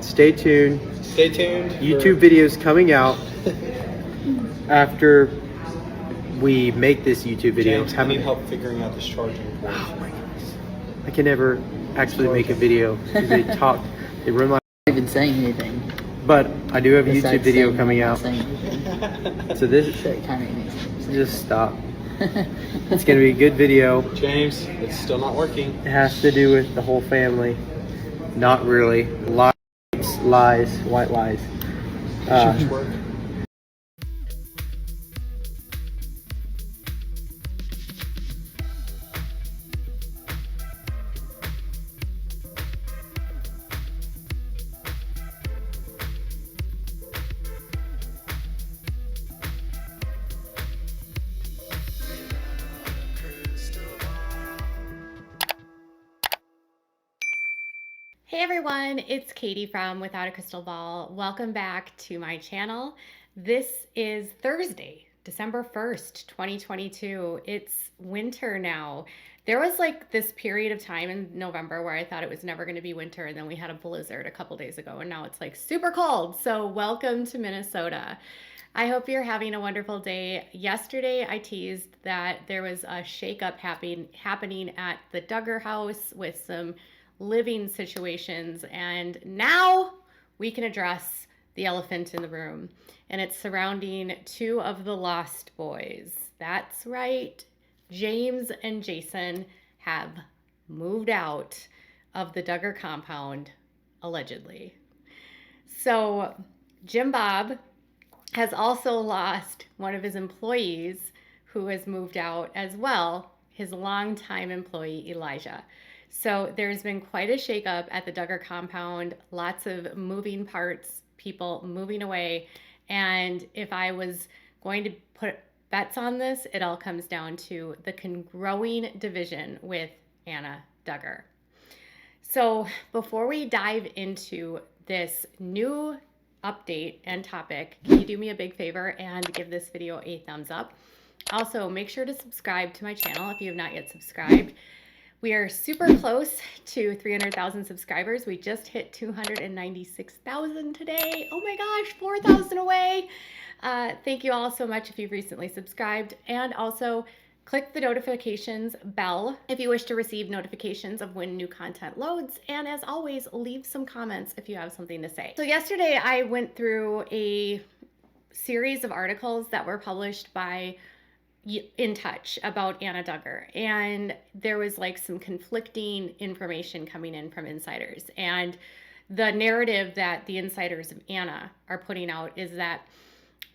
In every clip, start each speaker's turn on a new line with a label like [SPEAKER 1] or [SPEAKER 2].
[SPEAKER 1] stay tuned.
[SPEAKER 2] Stay tuned.
[SPEAKER 1] YouTube videos coming out after we make this YouTube video.
[SPEAKER 2] James, I need help figuring out this charging port.
[SPEAKER 1] Oh my goodness. I can never actually make a video because they run my...
[SPEAKER 3] I've been saying anything.
[SPEAKER 1] But I do have a YouTube video coming out.
[SPEAKER 3] So
[SPEAKER 1] this... Just stop. It's going to be a good video.
[SPEAKER 2] James, it's still not working.
[SPEAKER 1] It has to do with the whole family. Not really. Lies, white lies.
[SPEAKER 2] Church work.
[SPEAKER 4] Hey everyone, it's Katie from Without a Crystal Ball. Welcome back to my channel. This is Thursday, December 1st, 2022. It's winter now. There was like this period of time in November where I thought it was never going to be winter, and then we had a blizzard a couple days ago, and now it's like super cold. So welcome to Minnesota. I hope you're having a wonderful day. Yesterday I teased that there was a shakeup happening at the Duggar house with some living situations, and now we can address the elephant in the room, and it's surrounding two of the lost boys. That's right, James and Jason have moved out of the Duggar compound, allegedly. So Jim Bob has also lost one of his employees who has moved out as well, his longtime employee Elijah. So there's been quite a shakeup at the Duggar compound, lots of moving parts, people moving away. And if I was going to put bets on this, it all comes down to the growing division with Anna Duggar. So before we dive into this new update and topic, can you do me a big favor and give this video a thumbs up? Also, make sure to subscribe to my channel if you have not yet subscribed. We are super close to 300,000 subscribers. We just hit 296,000 today. Oh my gosh, 4,000 away. Thank you all so much if you've recently subscribed. And also click the notifications bell if you wish to receive notifications of when new content loads. And as always, leave some comments if you have something to say. So yesterday I went through a series of articles that were published by In Touch about Anna Duggar, and there was like some conflicting information coming in from insiders, and the narrative that the insiders of Anna are putting out is that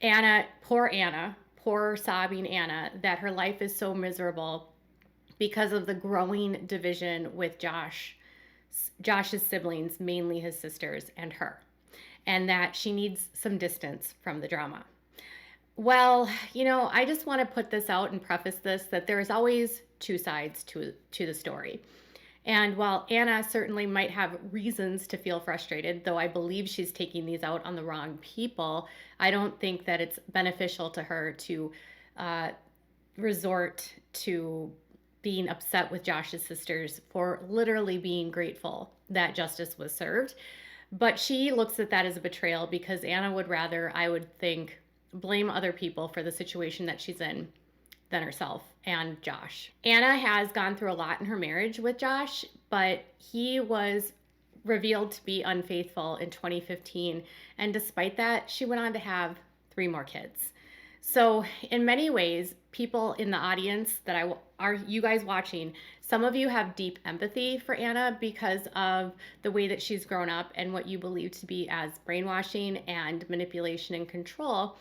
[SPEAKER 4] Anna, poor sobbing Anna, that her life is so miserable because of the growing division with Josh's siblings, mainly his sisters and her, and that she needs some distance from the drama. Well, you know, I just want to put this out and preface this, that there's always two sides to the story. And while Anna certainly might have reasons to feel frustrated, though I believe she's taking these out on the wrong people, I don't think that it's beneficial to her to resort to being upset with Josh's sisters for literally being grateful that justice was served. But she looks at that as a betrayal, because Anna would rather, I would think, blame other people for the situation that she's in than herself and Josh. Anna has gone through a lot in her marriage with Josh, but he was revealed to be unfaithful in 2015. And despite that, she went on to have 3 more kids. So in many ways, people in the audience that are you guys watching, some of you have deep empathy for Anna because of the way that she's grown up and what you believe to be as brainwashing and manipulation and control.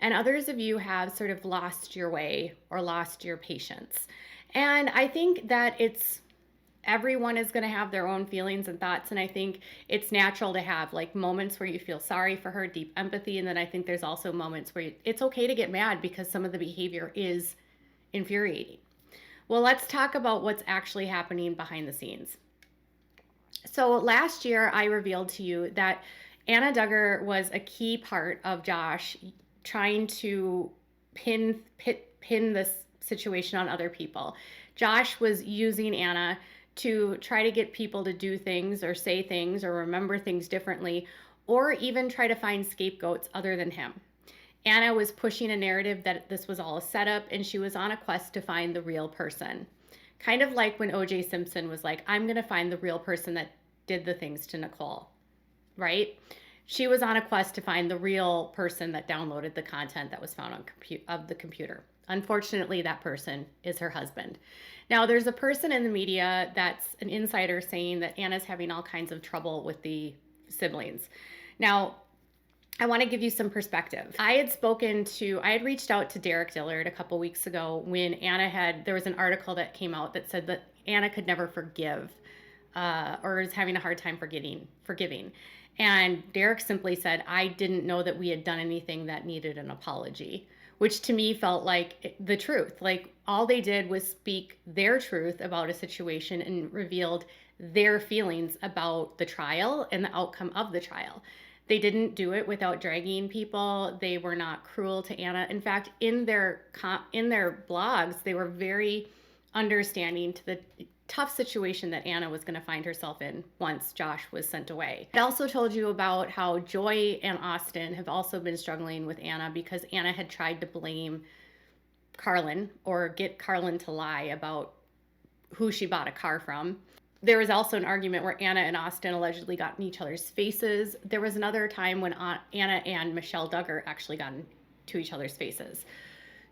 [SPEAKER 4] And others of you have sort of lost your way or lost your patience. And I think that everyone is going to have their own feelings and thoughts. And I think it's natural to have like moments where you feel sorry for her, deep empathy. And then I think there's also moments where it's okay to get mad because some of the behavior is infuriating. Well, let's talk about what's actually happening behind the scenes. So last year I revealed to you that Anna Duggar was a key part of Josh trying to pin this situation on other people. Josh was using Anna to try to get people to do things or say things or remember things differently, or even try to find scapegoats other than him. Anna was pushing a narrative that this was all a setup, and she was on a quest to find the real person. Kind of like when O.J. Simpson was like, I'm going to find the real person that did the things to Nicole, right? She was on a quest to find the real person that downloaded the content that was found on the computer. Unfortunately, that person is her husband. Now, there's a person in the media that's an insider saying that Anna's having all kinds of trouble with the siblings. Now, I want to give you some perspective. I had reached out to Derek Dillard a couple weeks ago when there was an article that came out that said that Anna could never forgive or is having a hard time forgiving. And Derek simply said, I didn't know that we had done anything that needed an apology, which to me felt like the truth. Like all they did was speak their truth about a situation and revealed their feelings about the trial and the outcome of the trial. They didn't do it without dragging people. They were not cruel to Anna. In fact, in their blogs, they were very understanding to the tough situation that Anna was going to find herself in once Josh was sent away. I also told you about how Joy and Austin have also been struggling with Anna because Anna had tried to blame Carlin or get Carlin to lie about who she bought a car from. There was also an argument where Anna and Austin allegedly got in each other's faces. There was another time when Anna and Michelle Duggar actually got into each other's faces.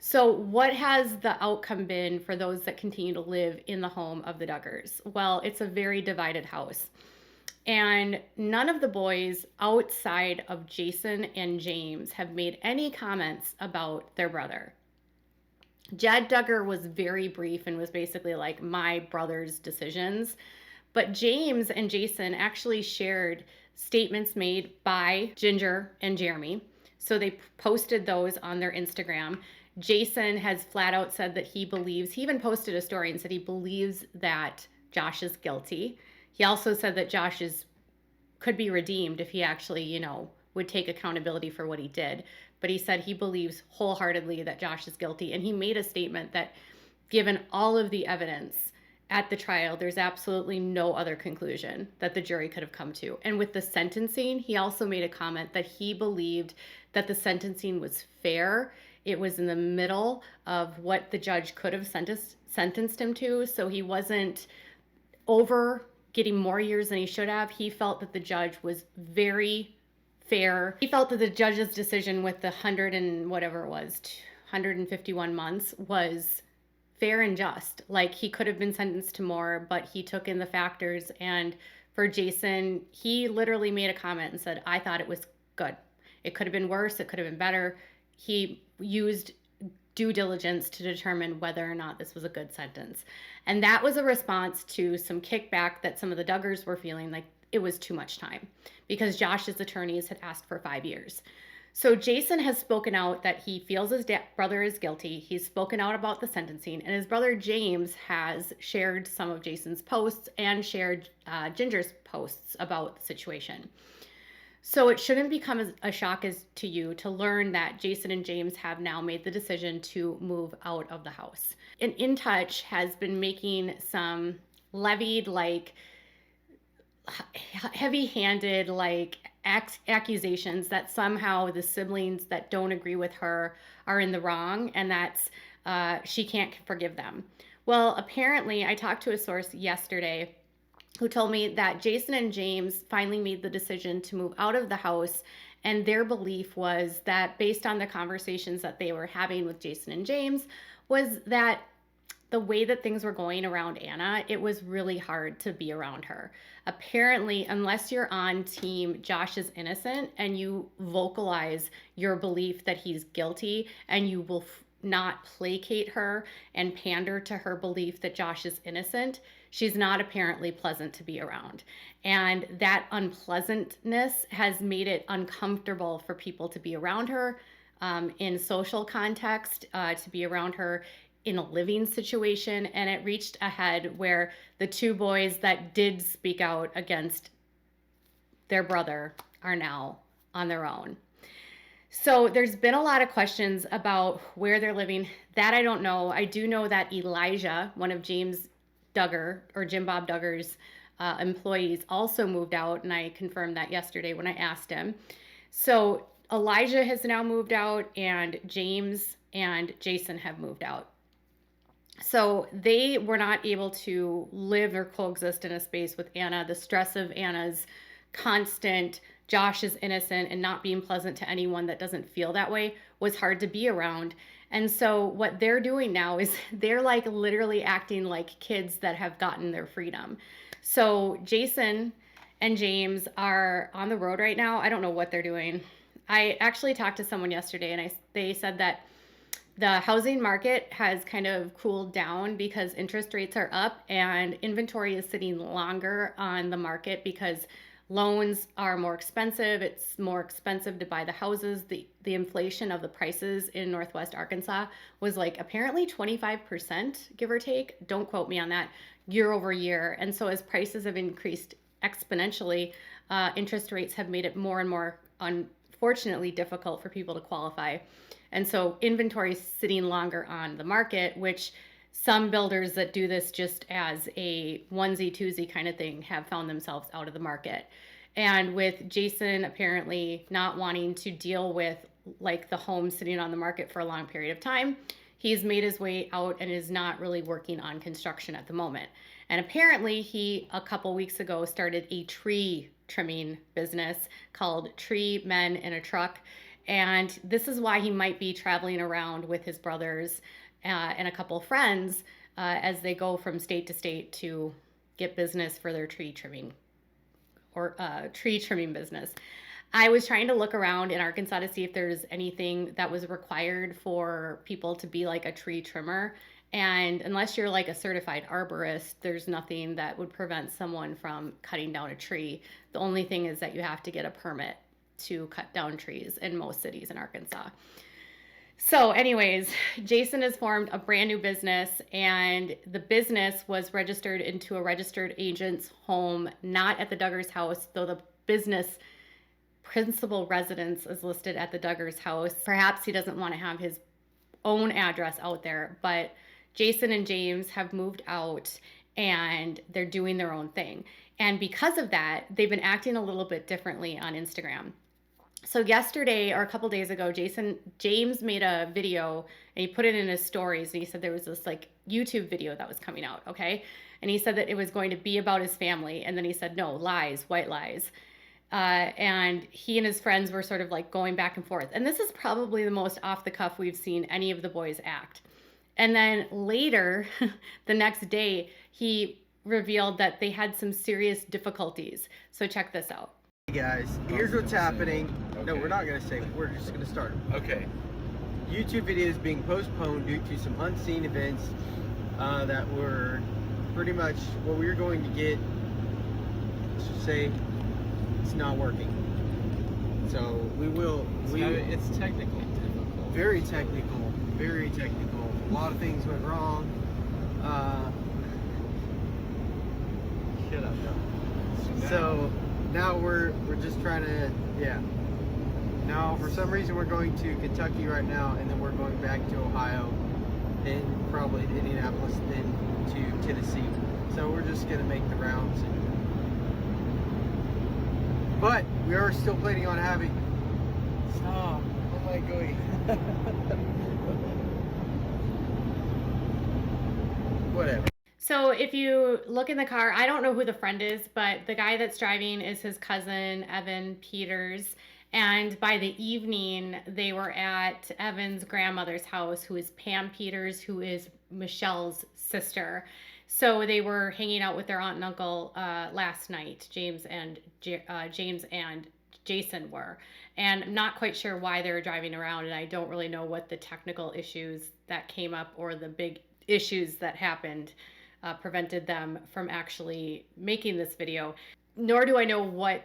[SPEAKER 4] So what has the outcome been for those that continue to live in the home of the Duggars? Well, it's a very divided house. And none of the boys outside of Jason and James have made any comments about their brother. Jed Duggar was very brief and was basically like, my brother's decisions. But James and Jason actually shared statements made by Ginger and Jeremy. So they posted those on their Instagram. Jason has flat out said that he even posted a story and said he believes that Josh is guilty. He also said that Josh could be redeemed if he actually, would take accountability for what he did. But he said he believes wholeheartedly that Josh is guilty. And he made a statement that given all of the evidence at the trial, there's absolutely no other conclusion that the jury could have come to. And with the sentencing, he also made a comment that he believed that the sentencing was fair. It was in the middle of what the judge could have sentenced him to. So he wasn't over getting more years than he should have. He felt that the judge was very fair. He felt that the judge's decision with the 151 months was fair and just. Like he could have been sentenced to more, but he took in the factors. And for Jason, he literally made a comment and said, I thought it was good. It could have been worse. It could have been better. He used due diligence to determine whether or not this was a good sentence. And that was a response to some kickback that some of the Duggars were feeling like it was too much time because Josh's attorneys had asked for 5 years. So Jason has spoken out that he feels his brother is guilty. He's spoken out about the sentencing, and his brother James has shared some of Jason's posts and shared Ginger's posts about the situation. So it shouldn't become a shock to you to learn that Jason and James have now made the decision to move out of the house. And In Touch has been making some levied, heavy-handed, accusations that somehow the siblings that don't agree with her are in the wrong and that's she can't forgive them. Well, apparently, I talked to a source yesterday who told me that Jason and James finally made the decision to move out of the house, and their belief was that based on the conversations that they were having with Jason and James was that the way that things were going around Anna, it was really hard to be around her. Apparently, unless you're on team Josh is innocent and you vocalize your belief that he's guilty and you will not placate her and pander to her belief that Josh is innocent, she's not apparently pleasant to be around. And that unpleasantness has made it uncomfortable for people to be around her in social context, to be around her in a living situation. And it reached a head where the two boys that did speak out against their brother are now on their own. So there's been a lot of questions about where they're living. That I don't know. I do know that Elijah, one of James Duggar, or Jim Bob Duggar's employees also moved out, and I confirmed that yesterday when I asked him. So Elijah has now moved out, and James and Jason have moved out. So they were not able to live or coexist in a space with Anna. The stress of Anna's constant Josh is innocent and not being pleasant to anyone that doesn't feel that way was hard to be around. And so what they're doing now is they're like literally acting like kids that have gotten their freedom. So Jason and James are on the road right now. I don't know what they're doing. I actually talked to someone yesterday, and they said that the housing market has kind of cooled down because interest rates are up and inventory is sitting longer on the market because loans are more expensive. It's more expensive to buy the houses. The inflation of the prices in Northwest Arkansas was like apparently 25%, give or take. Don't quote me on that, year over year. And so as prices have increased exponentially, interest rates have made it more and more, unfortunately, difficult for people to qualify. And so inventory is sitting longer on the market, which some builders that do this just as a onesie twosie kind of thing have found themselves out of the market. And with Jason apparently not wanting to deal with like the home sitting on the market for a long period of time, he's made his way out and is not really working on construction at the moment. And apparently he, a couple weeks ago, started a tree trimming business called Tree Men in a Truck. And this is why he might be traveling around with his brothers and a couple friends as they go from state to state to get business for their tree trimming business. I was trying to look around in Arkansas to see if there's anything that was required for people to be like a tree trimmer. And unless you're like a certified arborist, there's nothing that would prevent someone from cutting down a tree. The only thing is that you have to get a permit to cut down trees in most cities in Arkansas. So anyways, Jason has formed a brand new business, and the business was registered into a registered agent's home, not at the Duggars house, though the business principal residence is listed at the Duggars house. Perhaps he doesn't want to have his own address out there, but Jason and James have moved out and they're doing their own thing. And because of that, they've been acting a little bit differently on Instagram. So yesterday, or a couple days ago, James made a video and he put it in his stories, and he said there was this like YouTube video that was coming out, okay? And he said that it was going to be about his family, and then he said, no, lies, white lies. And he and his friends were sort of like going back and forth. And this is probably the most off the cuff we've seen any of the boys act. And then later, the next day, he revealed that they had some serious difficulties. So check this out.
[SPEAKER 1] Hey guys, here's what's happening. Okay. No, we're not going to say it. We're just going to start.
[SPEAKER 2] Okay.
[SPEAKER 1] YouTube videos being postponed due to some unseen events that were pretty much what we were going to get. Let's just say it's not working. So
[SPEAKER 2] it's technically difficult.
[SPEAKER 1] Very technical. Very technical. A lot of things went wrong.
[SPEAKER 2] Shut up,
[SPEAKER 1] so now we're just trying to, yeah. Now for some reason we're going to Kentucky right now, and then we're going back to Ohio, then probably to Indianapolis, then to Tennessee. So we're just gonna make the rounds. But we are still planning on having. Stop! Oh my god. Whatever.
[SPEAKER 4] So if you look in the car, I don't know who the friend is, but the guy that's driving is his cousin, Evan Peters. And by the evening, they were at Evan's grandmother's house, who is Pam Peters, who is Michelle's sister. So they were hanging out with their aunt and uncle last night, James and Jason were. And I'm not quite sure why they were driving around, and I don't really know what the technical issues that came up or the big issues that happened prevented them from actually making this video. Nor do I know what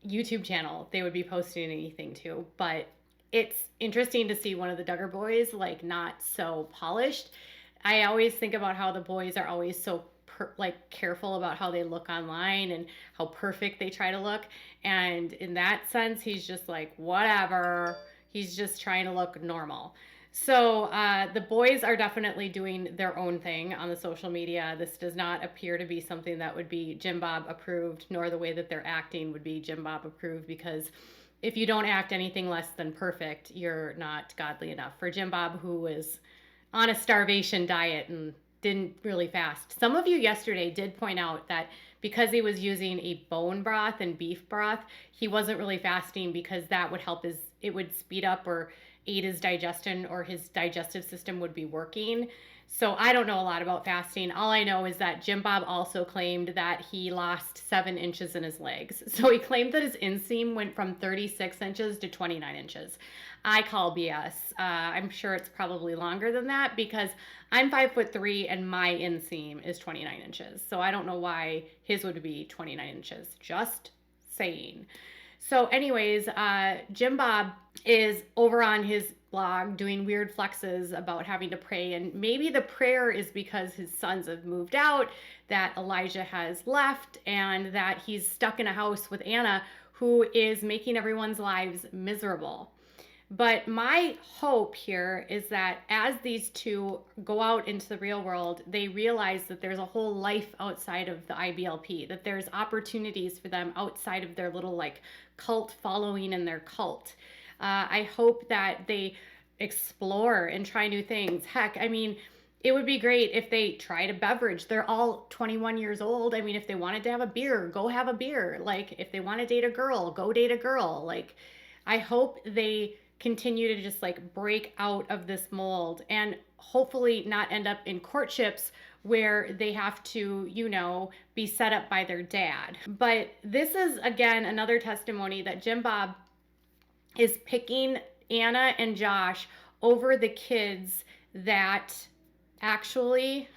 [SPEAKER 4] YouTube channel they would be posting anything to, but it's interesting to see one of the Duggar boys like not so polished. I always think about how the boys are always so careful about how they look online and how perfect they try to look, and in that sense he's just like whatever, he's just trying to look normal. So the boys are definitely doing their own thing on the social media. This does not appear to be something that would be Jim Bob approved, nor the way that they're acting would be Jim Bob approved, because if you don't act anything less than perfect, you're not godly enough. For Jim Bob, who was on a starvation diet and didn't really fast. Some of you yesterday did point out that because he was using a bone broth and beef broth, he wasn't really fasting because that would help it would speed up or aid his digestion, or his digestive system would be working. So I don't know a lot about fasting. All I know is that Jim Bob also claimed that he lost 7 inches in his legs. So he claimed that his inseam went from 36 inches to 29 inches. I call BS. I'm sure it's probably longer than that because I'm 5'3" and my inseam is 29 inches. So I don't know why his would be 29 inches. Just saying. So anyways, Jim Bob is over on his blog doing weird flexes about having to pray, and maybe the prayer is because his sons have moved out, that Elijah has left, and that he's stuck in a house with Anna, who is making everyone's lives miserable. But my hope here is that as these two go out into the real world, they realize that there's a whole life outside of the IBLP, that there's opportunities for them outside of their little like cult following and their cult. I hope that they explore and try new things. Heck, I mean, it would be great if they tried a beverage. They're all 21 years old. I mean, if they wanted to have a beer, go have a beer. Like, if they want to date a girl, go date a girl. Like, I hope they continue to just like break out of this mold and hopefully not end up in courtships where they have to, you know, be set up by their dad. But this is, again, another testimony that Jim Bob is picking Anna and Josh over the kids that actually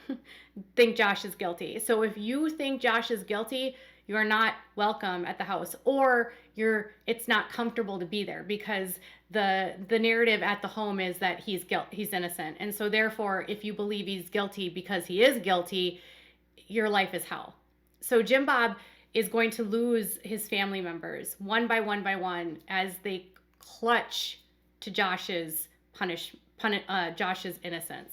[SPEAKER 4] think Josh is guilty. So if you think Josh is guilty, you are not welcome at the house, or it's not comfortable to be there because the narrative at the home is that he's innocent. And so therefore, if you believe he's guilty because he is guilty, your life is hell. So Jim Bob is going to lose his family members one by one as they clutch to Josh's Josh's innocence.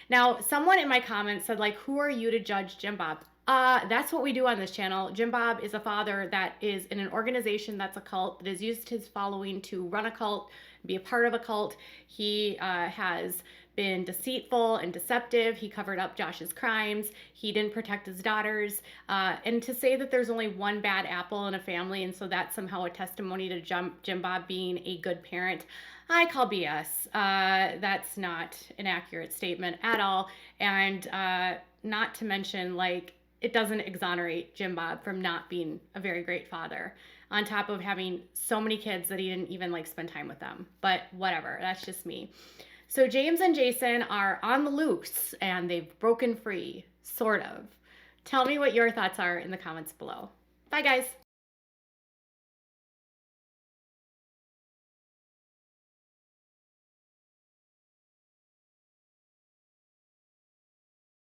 [SPEAKER 4] Now, someone in my comments said, like, who are you to judge Jim Bob? That's what we do on this channel. Jim Bob is a father that is in an organization that's a cult, that has used his following to run a cult, be a part of a cult. He has been deceitful and deceptive. He covered up Josh's crimes. He didn't protect his daughters. And to say that there's only one bad apple in a family, and so that's somehow a testimony to Jim Bob being a good parent, I call BS. That's not an accurate statement at all. And not to mention, like, it doesn't exonerate Jim Bob from not being a very great father, on top of having so many kids that he didn't even like spend time with them. But whatever, that's just me. So James and Jason are on the loose and they've broken free, sort of. Tell me what your thoughts are in the comments below. Bye, guys.